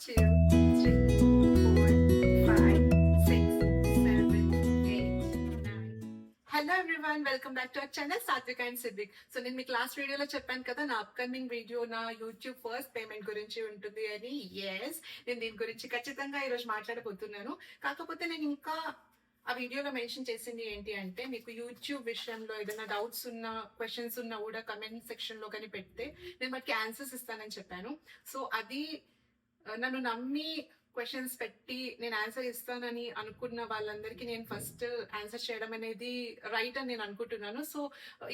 2, 3, 4, 5, 6, 7, 8, 9. Hello everyone, welcome back to our channel Satvik and Siddiq. So నేను మీకు last వీడియోలో చెప్పాను కదా, నా అప్కమింగ్ వీడియో నా యూట్యూబ్ ఫస్ట్ పేమెంట్ గురించి ఉంటుంది అని. ఎస్, నేను దీని గురించి ఖచ్చితంగా ఈరోజు మాట్లాడబోతున్నాను. కాకపోతే నేను ఇంకా ఆ వీడియోలో మెన్షన్ చేసింది ఏంటి అంటే, మీకు యూట్యూబ్ విషయంలో ఏదైనా డౌట్స్ ఉన్నా, క్వశ్చన్స్ ఉన్నా కూడా కమెంట్ సెక్షన్ లో కానీ పెడితే నేను వాటికి ఆన్సర్స్ ఇస్తానని చెప్పాను. సో అది నన్ను నమ్మి క్వశ్చన్స్ పెట్టి నేను ఆన్సర్ ఇస్తానని అనుకున్న వాళ్ళందరికీ నేను ఫస్ట్ ఆన్సర్ చేయడం అనేది రైట్ అని నేను అనుకుంటున్నాను. So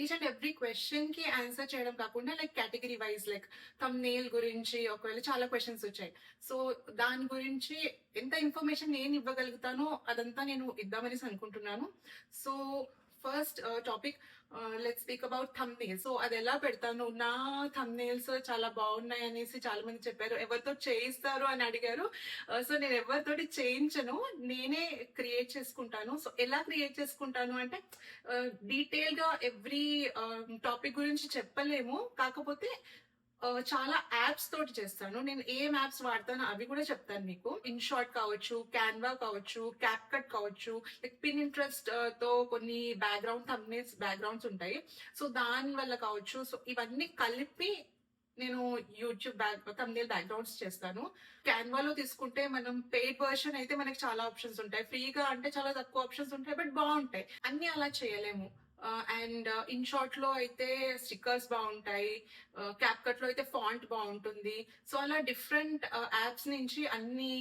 each and every question కి ఆన్సర్ చేయడం కాకుండా like category wise, like thumbnail గురించి ఒకవేళ చాలా క్వశ్చన్స్ వచ్చాయి, సో దాని గురించి ఎంత ఇన్ఫర్మేషన్ నేను ఇవ్వగలుగుతానో అదంతా నేను ఇద్దామనేసి అనుకుంటున్నాను. So first topic, let's speak about thumbnails. So అది ఎలా పెడతాను, నా థంబ్నెయిల్స్ చాలా బాగున్నాయి అనేసి చాలా మంది చెప్పారు. ఎవరితో చేయిస్తారు అని అడిగారు. సో నేను ఎవరితోటి చేయించను, నేనే క్రియేట్ చేసుకుంటాను. సో ఎలా క్రియేట్ చేసుకుంటాను అంటే, డీటెయిల్ గా ఎవ్రీ టాపిక్ గురించి చెప్పలేము, కాకపోతే చాలా యాప్స్ తోటి చేస్తాను. నేను ఏం యాప్స్ వాడతానో అవి కూడా చెప్తాను మీకు. ఇన్ షార్ట్ కావచ్చు, క్యాన్వా కావచ్చు, క్యాప్ కట్ కావచ్చు, లైక్ పిన్ ఇంట్రెస్ట్ తో కొన్ని బ్యాక్గ్రౌండ్ థంబ్నెయిల్స్ బ్యాక్గ్రౌండ్స్ ఉంటాయి. సో దాని వల్ల కావచ్చు. సో ఇవన్నీ కలిపి నేను యూట్యూబ్ థంబ్నెయిల్ బ్యాక్గ్రౌండ్స్ చేస్తాను. క్యాన్వాలో తీసుకుంటే మనం పెయిడ్ వర్షన్ అయితే మనకి చాలా ఆప్షన్స్ ఉంటాయి, ఫ్రీగా అంటే చాలా తక్కువ ఆప్షన్స్ ఉంటాయి, బట్ బాగుంటాయి. అన్ని అలా చేయలేము. అండ్ ఇన్ షార్ట్ లో అయితే స్టిక్కర్స్ బాగుంటాయి, క్యాప్ కట్ లో అయితే ఫాంట్ బాగుంటుంది. సో అలా డిఫరెంట్ యాప్స్ నుంచి అన్ని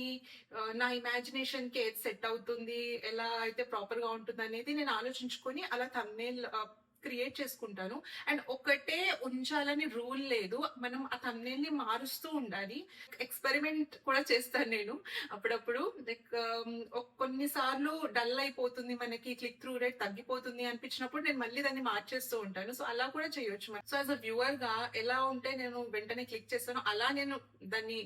నా ఇమాజినేషన్ కి ఏది సెట్ అవుతుంది, ఎలా అయితే ప్రాపర్ గా ఉంటుంది అనేది నేను ఆలోచించుకొని అలా థంబ్నెయిల్ క్రియేట్ చేసుకుంటాను. అండ్ ఒకటే ఉంచాలని రూల్ లేదు, మనం ఆ థంబ్నెయిల్ ని మారుస్తూ ఉండాలి. ఎక్స్పెరిమెంట్ కూడా చేస్తాను నేను అప్పుడప్పుడు. లైక్ కొన్నిసార్లు డల్ అయిపోతుంది, మనకి క్లిక్ త్రూ రేట్ తగ్గిపోతుంది అనిపించినప్పుడు నేను మళ్ళీ దాన్ని మార్చేస్తూ ఉంటాను. సో అలా కూడా చేయొచ్చు. సో యాజ్ అ వ్యూవర్ గా ఎలా ఉంటే నేను వెంటనే క్లిక్ చేస్తాను, అలా నేను దాన్ని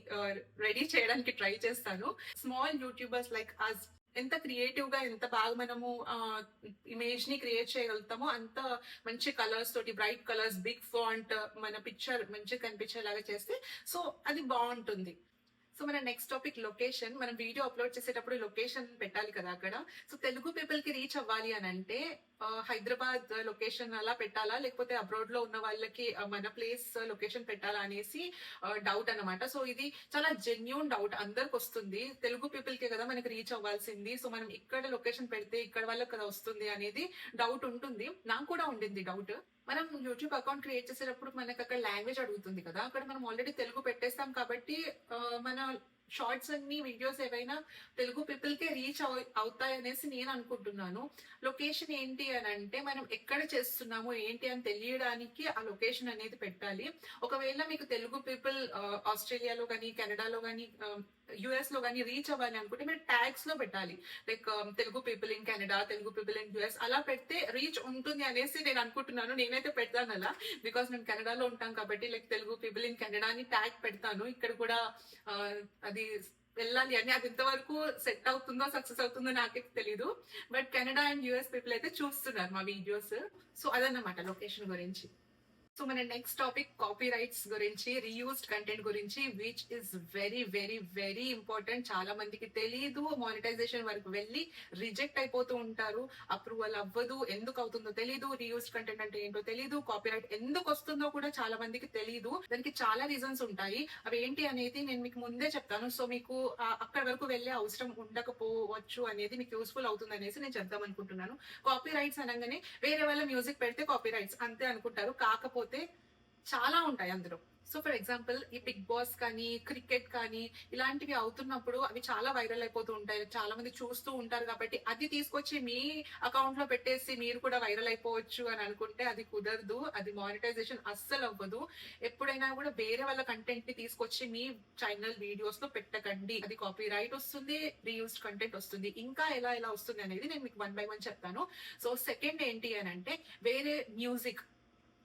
రెడీ చేయడానికి ట్రై చేస్తాను. స్మాల్ యూట్యూబర్స్ లైక్ అస్ ఎంత క్రియేటివ్ గా, ఎంత బాగా మనము ఇమేజ్ ని క్రియేట్ చేయగలుగుతామో అంత మంచి కలర్స్ తోటి, బ్రైట్ కలర్స్, బిగ్ ఫాంట్, మన పిక్చర్ మంచిగా కనిపించేలాగా చేస్తే సో అది బాగుంటుంది. సో మన నెక్స్ట్ టాపిక్ లొకేషన్. మనం వీడియో అప్లోడ్ చేసేటప్పుడు లొకేషన్ పెట్టాలి కదా అక్కడ. సో తెలుగు పీపుల్ కి రీచ్ అవ్వాలి అని అంటే హైదరాబాద్ లొకేషన్ అలా పెట్టాలా, లేకపోతే అబ్రాడ్ లో ఉన్న వాళ్ళకి మన ప్లేస్ లొకేషన్ పెట్టాలా అనేసి డౌట్ అన్నమాట. సో ఇది చాలా జెన్యూన్ డౌట్, అందరికి వస్తుంది. తెలుగు పీపుల్ కే కదా మనకి రీచ్ అవ్వాల్సింది, సో మనం ఇక్కడ లొకేషన్ పెడితే ఇక్కడ వాళ్ళకి కదా వస్తుంది అనేది డౌట్ ఉంటుంది. నాకు కూడా ఉండింది డౌట్. మనం యూట్యూబ్ అకౌంట్ క్రియేట్ చేసేటప్పుడు మనకి అక్కడ లాంగ్వేజ్ అడుగుతుంది కదా, అక్కడ మనం ఆల్రెడీ తెలుగు పెట్టేస్తాం కాబట్టి మన షార్ట్స్ అన్ని, వీడియోస్ ఏవైనా తెలుగు పీపుల్ కే రీచ్ అవుతాయి అనేసి నేను అనుకుంటున్నాను. లొకేషన్ ఏంటి అని అంటే, మనం ఎక్కడ చేస్తున్నాము ఏంటి అని తెలియడానికి ఆ లొకేషన్ అనేది పెట్టాలి. ఒకవేళ మీకు తెలుగు పీపుల్ ఆస్ట్రేలియాలో కానీ, కెనడాలో కానీ, యుఎస్ లో కానీ రీచ్ అవ్వాలి అనుకుంటే మీరు ట్యాగ్స్ లో పెట్టాలి. Like Telugu people in Canada, Telugu people in US, అలా పెడితే రీచ్ ఉంటుంది అనేసి నేను అనుకుంటున్నాను. నేనైతే పెడతాను అలా, బికాస్ మేము కెనడాలో ఉంటాం కాబట్టి like Telugu people in Canada అని ట్యాగ్ పెడతాను. ఇక్కడ కూడా అది వెళ్ళాలి అని, అది ఇంతవరకు సెట్ అవుతుందో సక్సెస్ అవుతుందో నాకైతే తెలీదు, but Canada and US people అయితే చూస్తున్నారు మా వీడియోస్. సో అదన్నమాట లొకేషన్ గురించి. సో మన నెక్స్ట్ టాపిక్ కాపీ రైట్స్ గురించి, రీయూస్డ్ కంటెంట్ గురించి, which is very very very important. చాలా మందికి తెలియదు, మానిటైజేషన్ వరకు వెళ్ళి రిజెక్ట్ అయిపోతూ ఉంటారు, అప్రూవల్ అవ్వదు, ఎందుకు అవుతుందో తెలీదు, రీయూస్డ్ కంటెంట్ అంటే ఏంటో తెలీదు, కాపీ రైట్ ఎందుకు వస్తుందో కూడా చాలా మందికి తెలీదు. దానికి చాలా రీజన్స్ ఉంటాయి, అవి ఏంటి అనేది నేను మీకు ముందే చెప్తాను. సో మీకు అక్కడ వరకు వెళ్ళే అవసరం ఉండకపోవచ్చు అనేది మీకు యూస్ఫుల్ అవుతుంది అనేసి నేను చెప్దాం అనుకుంటున్నాను. కాపీ రైట్స్ అనగానే వేరే వాళ్ళ మ్యూజిక్ పెడితే కాపీ రైట్స్ అంతే అనుకుంటారు, కాకపోతే చాలా ఉంటాయి అందులో. సో ఫర్ ఎగ్జాంపుల్ ఈ బిగ్ బాస్ కానీ, క్రికెట్ కానీ ఇలాంటివి అవుతున్నప్పుడు అవి చాలా వైరల్ అయిపోతూ ఉంటాయి, చాలా మంది చూస్తూ ఉంటారు. కాబట్టి అది తీసుకొచ్చి మీ అకౌంట్ లో పెట్టేసి మీరు కూడా వైరల్ అయిపోవచ్చు అని అనుకుంటే అది కుదరదు, అది మానిటైజేషన్ అస్సలు అవ్వదు. ఎప్పుడైనా కూడా వేరే వాళ్ళ కంటెంట్ ని తీసుకొచ్చి మీ ఛానల్ వీడియోస్ లో పెట్టకండి, అది కాపీ రైట్ వస్తుంది, రీయూస్డ్ కంటెంట్ వస్తుంది. ఇంకా ఎలా ఎలా వస్తుంది అనేది నేను మీకు 1 by 1 చెప్తాను. సో సెకండ్ ఏంటి అని అంటే, వేరే మ్యూజిక్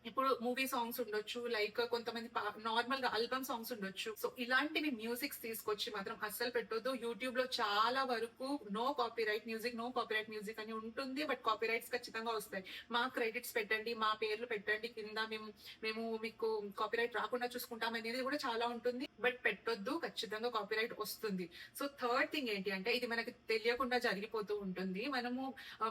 ఇప్పుడు మూవీ సాంగ్స్ ఉండొచ్చు. లైక్ కొంతమంది నార్మల్ గా ఆల్బమ్ సాంగ్స్ ఉండొచ్చు. సో ఇలాంటివి మ్యూజిక్స్ తీసుకొచ్చి మాత్రం అస్సలు పెట్టొద్దు. యూట్యూబ్ లో చాలా వరకు నో కాపీరైట్ మ్యూజిక్ అని ఉంటుంది. బట్ కాపీరైట్స్ ఖచ్చితంగా వస్తాయి. మా క్రెడిట్స్ పెట్టండి, మా పేర్లు పెట్టండి కింద, మేము మేము మీకు కాపీరైట్ రాకుండా చూసుకుంటాం అనేది కూడా చాలా ఉంటుంది. బట్ పెట్టొద్దు, ఖచ్చితంగా కాపీరైట్ వస్తుంది. సో థర్డ్ థింగ్ ఏంటి అంటే, ఇది మనకి తెలియకుండా జరిగిపోతూ ఉంటుంది. మనము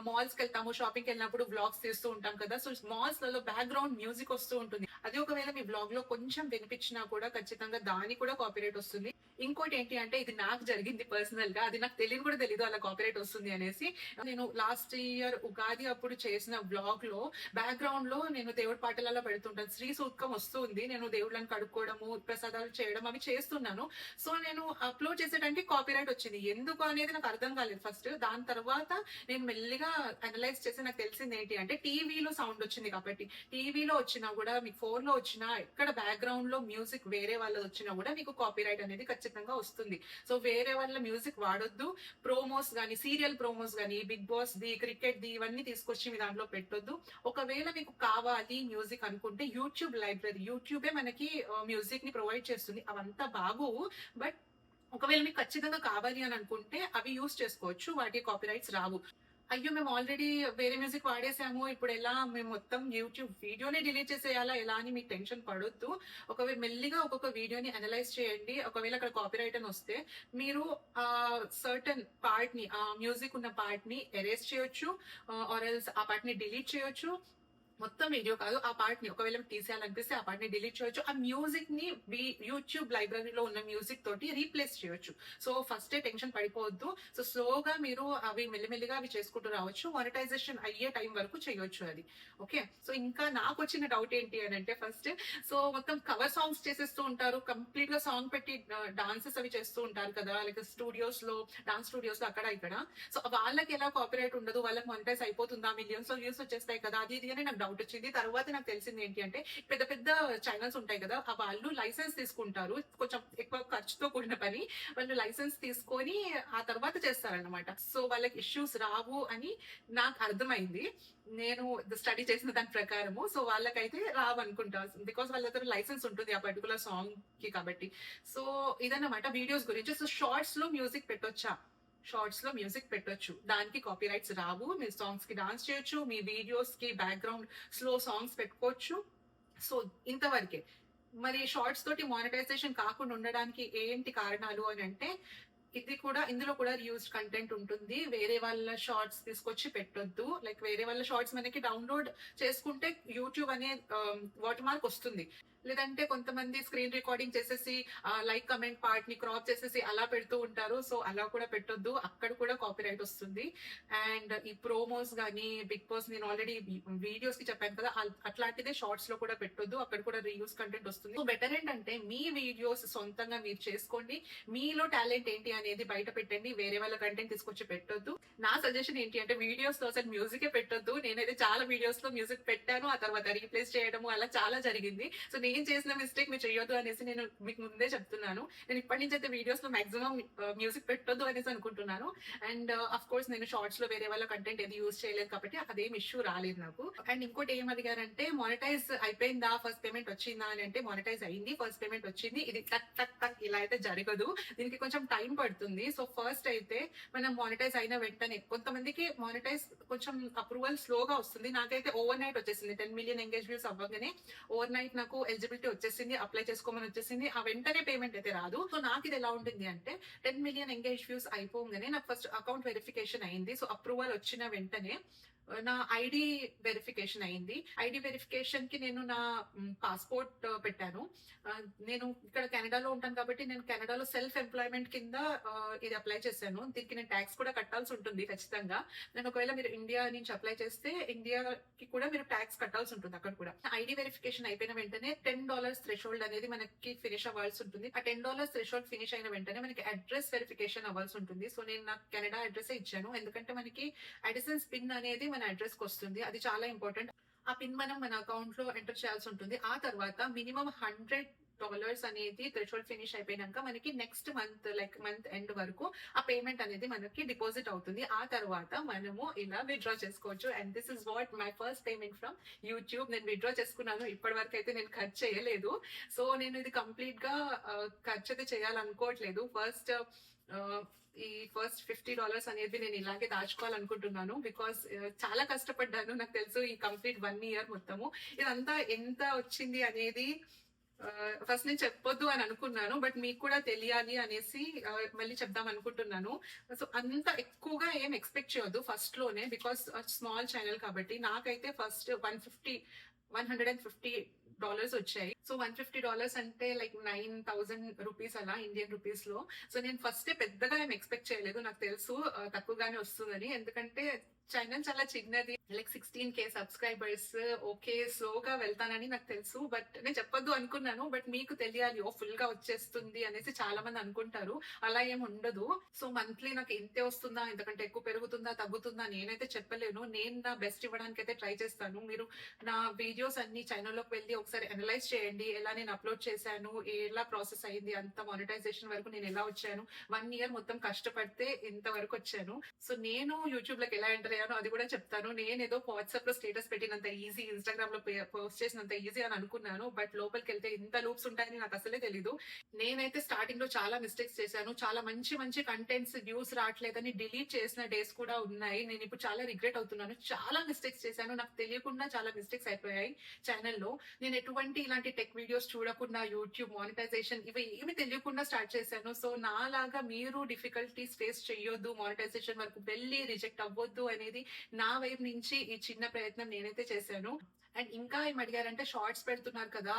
మాల్స్ కి వెళ్తాము, షాపింగ్ కి వెళ్ళినప్పుడు బ్లాగ్స్ తీస్తూ ఉంటాం కదా. సో మాల్స్ లలో బ్యాక్గ్రౌండ్ మ్యూజిక్ వస్తూ ఉంటుంది. అది ఒకవేళ మీ బ్లాగ్ లో కొంచెం వినిపించినా కూడా ఖచ్చితంగా దానికి కూడా కాపీరైట్ వస్తుంది. ఇంకోటి ఏంటి అంటే, ఇది నాకు జరిగింది పర్సనల్ గా, అది నాకు తెలియని కూడా తెలియదు అలా కాపీరైట్ వస్తుంది అనేసి. నేను లాస్ట్ ఇయర్ ఉగాది అప్పుడు చేసిన బ్లాగ్ లో బ్యాక్గ్రౌండ్ లో నేను దేవుడి పాటలలో పెడుతుంటాను. శ్రీ సూక్తం వస్తుంది, నేను దేవుళ్ళని కడుక్కోవడము, ప్రసాదాలు చేయడం అవి చేస్తున్నాను. సో నేను అప్లోడ్ చేసేటానికి కాపీరైట్ వచ్చింది. ఎందుకు అనేది నాకు అర్థం కాలేదు ఫస్ట్. దాని తర్వాత నేను మెల్లిగా అనలైజ్ చేసి నాకు తెలిసింది ఏంటి అంటే, టీవీలో సౌండ్ వచ్చింది కాబట్టి. టీవీలో వచ్చినా కూడా, మీకు ఫోన్ లో వచ్చినా, ఎక్కడ బ్యాక్గ్రౌండ్ లో మ్యూజిక్ వేరే వాళ్ళది వచ్చినా కూడా మీకు కాపీరైట్ అనేది ఖచ్చితంగా వస్తుంది. సో వేరే వాళ్ళ మ్యూజిక్ వాడొద్దు. ప్రోమోస్ గానీ, సీరియల్ ప్రోమోస్ గానీ, బిగ్ బాస్ ది, క్రికెట్ ది, ఇవన్నీ తీసుకొచ్చి మీ దాంట్లో పెట్టొద్దు. ఒకవేళ మీకు కావాలి మ్యూజిక్ అనుకుంటే యూట్యూబ్ లైబ్రరీ, యూట్యూబే మనకి మ్యూజిక్ ని ప్రొవైడ్ చేస్తుంది. అవంతా బాగోవు. బట్ ఒకవేళ మీకు ఖచ్చితంగా కావాలి అని అనుకుంటే అవి యూస్ చేసుకోవచ్చు, వాటి కాపీరైట్స్ రావు. అయ్యో మేము ఆల్రెడీ వేరే మ్యూజిక్ వాడేసాము, ఇప్పుడు ఎలా, మేము మొత్తం యూట్యూబ్ వీడియోని డిలీట్ చేసేయాలా ఎలా అని మీకు టెన్షన్ పడొద్దు. ఒకవేళ మెల్లిగా ఒక్కొక్క వీడియోని అనలైజ్ చేయండి. ఒకవేళ అక్కడ కాపీరైట్ అని వస్తే మీరు ఆ సర్టన్ పార్ట్ ని, ఆ మ్యూజిక్ ఉన్న పార్ట్ ని ఎరేజ్ చేయొచ్చు, ఆర్ ఎల్స్ ఆ పార్ట్ ని డిలీట్ చేయొచ్చు. మొత్తం వీడియో కాదు, ఆ పార్ట్ ని ఒకవేళ తీసేయాలనిపిస్తే ఆ పార్ట్ ని డిలీట్ చేయొచ్చు. ఆ మ్యూజిక్ ని యూట్యూబ్ లైబ్రరీలో ఉన్న మ్యూజిక్ తోటి రీప్లేస్ చేయొచ్చు. సో ఫస్ట్ టెన్షన్ పడిపోవద్దు. సో స్లోగా మీరు అవి మెల్లిమెల్లిగా అవి చేసుకుంటూ రావచ్చు. మానిటైజేషన్ అయ్యే టైం వరకు చేయొచ్చు అది. ఓకే. సో ఇంకా నాకు వచ్చిన డౌట్ ఏంటి అని అంటే, ఫస్ట్ సో మొత్తం కవర్ సాంగ్స్ చేసేస్తూ ఉంటారు, కంప్లీట్ గా సాంగ్ పెట్టి డాన్సెస్ అవి చేస్తూ ఉంటారు కదా, లైక్ స్టూడియోస్ లో, డాన్స్ స్టూడియోస్ లో అక్కడ ఇక్కడ. సో వాళ్ళకి ఎలా కాపీరైట్ ఉండదు, వాళ్ళకి మానిటైజ్ అయిపోతుందా, మిలియన్స్ లో వ్యూస్ వచ్చేస్తాయి కదా, అది ఇది అని నాకు డౌట్ వచ్చింది. తర్వాత నాకు తెలిసింది ఏంటి అంటే, పెద్ద పెద్ద ఛానల్స్ ఉంటాయి కదా, ఆ వాళ్ళు లైసెన్స్ తీసుకుంటారు, కొంచెం ఎక్కువ ఖర్చుతో కూడిన పని. వాళ్ళు లైసెన్స్ తీసుకొని ఆ తర్వాత చేస్తారన్నమాట. సో వాళ్ళకి ఇష్యూస్ రావు అని నాకు అర్థమైంది, నేను స్టడీ చేసిన దాని ప్రకారము. సో వాళ్ళకైతే రావు అనుకుంటా, బికాస్ వాళ్ళ దగ్గర లైసెన్స్ ఉంటుంది ఆ పర్టికులర్ సాంగ్ కి కాబట్టి. సో ఇదన్నమాట వీడియోస్ గురించి. సో షార్ట్స్ లో మ్యూజిక్ పెట్టొచ్చా? షార్ట్స్ లో మ్యూజిక్ పెట్టొచ్చు, దానికి కాపీ రైట్స్ రావు. మీరు సాంగ్స్ కి డాన్స్ చేయొచ్చు, మీ వీడియోస్ కి బ్యాక్గ్రౌండ్ స్లో సాంగ్స్ పెట్టుకోవచ్చు. సో ఇంతవరకే. మరి షార్ట్స్ తోటి మానిటైజేషన్ కాకుండా ఉండడానికి ఏంటి కారణాలు అని అంటే, ఇందులో కూడా రియూస్డ్ కంటెంట్ ఉంటుంది. వేరే వాళ్ళ షార్ట్స్ తీసుకొచ్చి పెట్టొద్దు. లైక్ వేరే వాళ్ళ షార్ట్స్ మనకి డౌన్లోడ్ చేసుకుంటే యూట్యూబ్ అనే వాటర్ మార్క్ వస్తుంది. లేదంటే కొంతమంది స్క్రీన్ రికార్డింగ్ చేసేసి లైక్ కమెంట్ పార్ట్ ని క్రాప్ చేసేసి అలా పెడుతూ ఉంటారు. సో అలా కూడా పెట్టొద్దు, అక్కడ కూడా కాపీరైట్ వస్తుంది. అండ్ ఈ ప్రోమోస్ గానీ, బిగ్ బాస్ నేను ఆల్రెడీ వీడియోస్ కి చెప్పాను కదా, అట్లాంటిదే షార్ట్స్ లో కూడా పెట్టొద్దు, అక్కడ కూడా రీయూస్ కంటెంట్ వస్తుంది. సో బెటర్ ఏంటంటే, మీ వీడియోస్ సొంతంగా మీరు చేసుకోండి, మీలో టాలెంట్ ఏంటి అనేది బయట పెట్టండి, వేరే వాళ్ళ కంటెంట్ తీసుకొచ్చి పెట్టొద్దు. నా సజెషన్ ఏంటి అంటే, వీడియోస్ లో అసలు మ్యూజికే పెట్టొద్దు. నేనైతే చాలా వీడియోస్ లో మ్యూజిక్ పెట్టాను, ఆ తర్వాత రీప్లేస్ చేయడము అలా చాలా జరిగింది. సో నేను చేసిన మిస్టేక్ మీరు చేయొద్దు అనేసి నేను మీకు ముందే చెప్తున్నాను. నేను ఇప్పటి నుంచి అయితే వీడియోస్ లో మాక్సిమం మ్యూజిక్ పెట్టొద్దు అనేసి అనుకుంటున్నాను. అండ్ అఫ్ కోర్స్ నేను షార్ట్స్ లో వేరే వాళ్ళ కంటెంట్ ఏది యూజ్ చేయలేదు కాబట్టి అదేం ఇష్యూ రాలేదు నాకు. అండ్ ఇంకోటి ఏం అడిగారంటే, మానిటైజ్ అయిపోయిందా, ఫస్ట్ పేమెంట్ వచ్చిందా అని అంటే, మానిటైజ్ అయింది, ఫస్ట్ పేమెంట్ వచ్చింది. ఇది టక్ టక్ టక్ ఇలా అయితే జరగదు, దీనికి కొంచెం టైం పడుతుంది. సో ఫస్ట్ అయితే మనం మానిటైజ్ అయిన వెంటనే, కొంతమందికి మానిటైజ్ కొంచెం అప్రూవల్ స్లోగా వస్తుంది. నాకైతే ఓవర్ నైట్ వచ్చేసింది. 10 మిలియన్ ఎంగేజ్ వ్యూస్ అవ్వగానే ఓవర్ నైట్ నాకు ఎలిజిబిలిటీ వచ్చేసింది, అప్లై చేసుకోమని వచ్చేసింది. ఆ వెంటనే పేమెంట్ అయితే రాదు. సో నాకు ఇది ఎలా ఉంటుంది అంటే, 10 మిలియన్ ఎంగేజ్ వ్యూస్ అయిపోగానే నాకు ఫస్ట్ అకౌంట్ వెరిఫికేషన్ అయింది. సో అప్రూవల్ వచ్చిన వెంటనే నా ఐడి వెరిఫికేషన్ అయింది. ఐడి వెరిఫికేషన్ కి నేను నా పాస్పోర్ట్ పెట్టాను. నేను ఇక్కడ కెనడాలో ఉంటాను కాబట్టి, నేను కెనడాలో సెల్ఫ్ ఎంప్లాయ్మెంట్ కింద ఇది అప్లై చేశాను. దీనికి నేను ట్యాక్స్ కూడా కట్టాల్సి ఉంటుంది ఖచ్చితంగా. నేను ఒకవేళ మీరు ఇండియా నుంచి అప్లై చేస్తే, ఇండియాకి కూడా మీరు ట్యాక్స్ కట్టాల్సి ఉంటుంది అక్కడ కూడా. ఐడి వెరిఫికేషన్ అయిపోయిన వెంటనే $10 థ్రెషోల్డ్ అనేది మనకి ఫినిష్ అవ్వాల్సి ఉంటుంది. ఆ $10 థ్రెషోల్డ్ ఫినిష్ అయిన వెంటనే మనకి అడ్రస్ వెరిఫికేషన్ అవ్వాల్సి ఉంటుంది. సో నేను నాకు కెనడా అడ్రస్ ఇచ్చాను, ఎందుకంటే మనకి అడిసెన్స్ పిన్ అనేది మన అడ్రస్ కి వస్తుంది, అది చాలా ఇంపార్టెంట్. ఆ పిన్ మనం మన అకౌంట్ లో ఎంటర్ చేయాల్సి ఉంటుంది. ఆ తర్వాత మినిమం 100 $100 అనేది థ్రెషోల్డ్ ఫినిష్ అయిపోయినాక మనకి నెక్స్ట్ మంత్ ఎండ్ వరకు ఆ పేమెంట్ అనేది మనకి డిపాజిట్ అవుతుంది. ఆ తర్వాత మనము ఇలా విత్డ్రా చేసుకోవచ్చు. And this is what my first payment from YouTube. నేను విత్డ్రా చేసుకున్నాను. ఇప్పటి వరకు అయితే నేను ఖర్చు చేయలేదు. సో నేను ఇది కంప్లీట్ గా ఖర్చు అయితే చేయాలనుకోవట్లేదు. ఈ ఫస్ట్ $50 అనేది నేను ఇలాగే దాచుకోవాలనుకుంటున్నాను. బికాస్ చాలా కష్టపడ్డాను. నాకు తెలుసు ఈ కంప్లీట్ 1 year మొత్తము ఇదంతా ఎంత వచ్చింది అనేది ఫస్ట్ నేను చెప్పొద్దు అని అనుకున్నాను. బట్ మీకు కూడా తెలియాలి అనేసి మళ్ళీ చెప్దాం అనుకుంటున్నాను. సో అంత ఎక్కువగా ఏం ఎక్స్పెక్ట్ చేయొద్దు ఫస్ట్ లోనే, బికాస్ స్మాల్ ఛానల్ కాబట్టి. నాకైతే ఫస్ట్ $150 వచ్చాయి. సో $150 అంటే లైక్ 9,000 రూపీస్ అలా ఇండియన్ రూపీస్ లో. సో నేను ఫస్ట్ పెద్దగా ఏం ఎక్స్పెక్ట్ చేయలేదు. నాకు తెలుసు తక్కువగానే వస్తుందని. ఎందుకంటే ఛానల్ చాలా చిన్నది, లైక్ 16K సబ్స్క్రైబర్స్. ఓకే, స్లోగా వెళ్తానని నాకు తెలుసు. బట్ నేను చెప్పొద్దు అనుకున్నాను. బట్ మీకు తెలియాలి ఫుల్ గా వచ్చేస్తుంది అనేసి చాలా మంది అనుకుంటారు. అలా ఏం ఉండదు. సో మంత్లీ నాకు ఇంతే వస్తుందా, ఇంతకంటే ఎక్కువ పెరుగుతుందా, తగ్గుతుందా నేనైతే చెప్పలేను. నేను నా బెస్ట్ ఇవ్వడానికి అయితే ట్రై చేస్తాను. మీరు నా వీడియోస్ అన్ని ఛానల్లోకి వెళ్ళి ఒకసారి అనలైజ్ చేయండి. ఎలా నేను అప్లోడ్ చేశాను, ఎలా ప్రాసెస్ అయింది, అంత మానిటైజేషన్ వరకు నేను ఎలా వచ్చాను. 1 year మొత్తం కష్టపడితే ఇంతవరకు వచ్చాను. సో నేను యూట్యూబ్ లోకి ఎలా ఎంటర్ అయ్యానో అది కూడా చెప్తాను. నేను ఏదో వాట్సాప్ లో స్టేటస్ పెట్టినంత ఈజీ, ఇన్స్టాగ్రామ్ లో పోస్ట్ చేసినంత ఈజీ అని అనుకున్నాను. బట్ లోపలికి వెళ్తే ఇంత లూప్స్ ఉంటాయని నాకు అసలే తెలీదు. నేనైతే స్టార్టింగ్ లో చాలా మిస్టేక్స్ చేశాను. చాలా మంచి కంటెంట్స్ వ్యూస్ రావట్లేదని డిలీట్ చేసిన డేస్ కూడా ఉన్నాయి. నేను ఇప్పుడు చాలా రిగ్రెట్ అవుతున్నాను. చాలా మిస్టేక్స్ చేశాను. నాకు తెలియకుండా చాలా మిస్టేక్స్ అయిపోయాయి ఛానల్లో. నేను ఎటువంటి ఇలాంటి టెక్ వీడియోస్ చూడకుండా యూట్యూబ్ మానిటైజేషన్ ఇవి ఏమి తెలియకుండా స్టార్ట్ చేశాను. సో నాలాగా మీరు డిఫికల్టీస్ ఫేస్ చేయొద్దు, మానిటైజేషన్ వరకు వెళ్ళి రిజెక్ట్ అవ్వద్దు అనేది నా వైపు నుంచి ఈ చిన్న ప్రయత్నం నేనైతే చేశాను. అండ్ ఇంకా ఏం అడిగారంటే షార్ట్స్ పెడుతున్నారు కదా,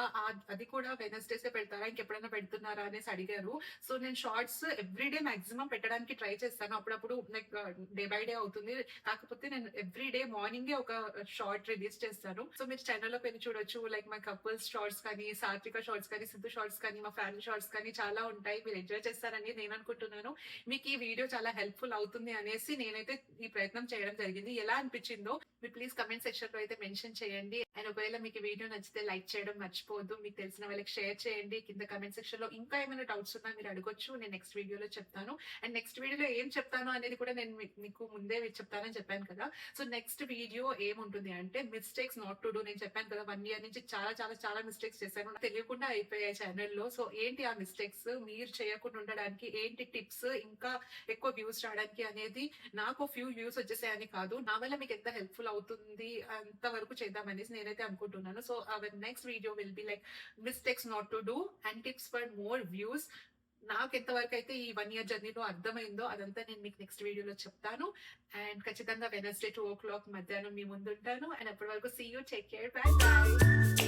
అది కూడా వెనస్డేసే పెడతారా, ఇంకెప్పుడైనా పెడుతున్నారా అనేసి అడిగారు. సో నేను షార్ట్స్ ఎవ్రీడే మాక్సిమం పెట్టడానికి ట్రై చేస్తాను. అప్పుడప్పుడు లైక్ డే బై డే అవుతుంది. కాకపోతే నేను ఎవ్రీడే మార్నింగే ఒక షార్ట్ రిలీజ్ చేస్తాను. సో మీరు ఛానల్లో పెళ్లి చూడొచ్చు. లైక్ మా కపుల్స్ షార్ట్స్ కానీ, సాత్విక షార్ట్స్ కానీ, సిద్ధు షార్ట్స్ కానీ, మా ఫ్యామిలీ షార్ట్స్ కానీ చాలా ఉంటాయి. మీరు ఎంజాయ్ చేస్తారని నేను అనుకుంటున్నాను. మీకు ఈ వీడియో చాలా హెల్ప్ఫుల్ అవుతుంది అనేసి నేనైతే ఈ ప్రయత్నం చేయడం జరిగింది. ఎలా అనిపించిందో మీరు ప్లీజ్ కమెంట్ సెక్షన్ లో అయితే మెన్షన్ చేయండి. అండ్ ఒకవేళ మీకు వీడియో నచ్చితే లైక్ చేయడం మర్చిపోవద్దు. మీకు తెలిసిన వాళ్ళకి షేర్ చేయండి. కింద కమెంట్ సెక్షన్ లో ఇంకా ఏమైనా డౌట్స్ ఉన్నా మీరు అడగొచ్చు. నేను నెక్స్ట్ వీడియోలో చెప్తాను. అండ్ నెక్స్ట్ వీడియోలో ఏం చెప్తాను అనేది కూడా నేను మీకు ముందే చెప్తానని చెప్పాను కదా. సో నెక్స్ట్ వీడియో ఏముంటుంది అంటే మిస్టేక్స్ నాట్ టు డూ. నేను చెప్పాను కదా 1 year నుంచి చాలా మిస్టేక్స్ చేశాను. తెలియకుండా అయిపోయాయి ఛానల్లో. సో ఏంటి ఆ మిస్టేక్స్, మీరు చేయకుండా ఉండడానికి ఏంటి టిప్స్, ఇంకా ఎక్కువ వ్యూస్ రావడానికి అనేది. నాకు ఫ్యూ వ్యూస్ వచ్చేసాయని కాదు, నా వల్ల మీకు ఎంత హెల్ప్ఫుల్ అవుతుంది అంత వరకు చేద్దామనేసి నేనైతే అనుకుంటున్నాను. So our next video will be like mistakes not to do and tips for more views. నాకు ఎంతవరకు అయితే ఈ 1 year జర్నీలో అర్థమైందో అదంతా నేను మీకు నెక్స్ట్ వీడియోలో చెప్తాను. అండ్ ఖచ్చితంగా వెనస్డే 2 o'clock మధ్యాహ్నం మీ ముందు ఉంటాను. అండ్ అప్పటి వరకు see you, take care, bye by.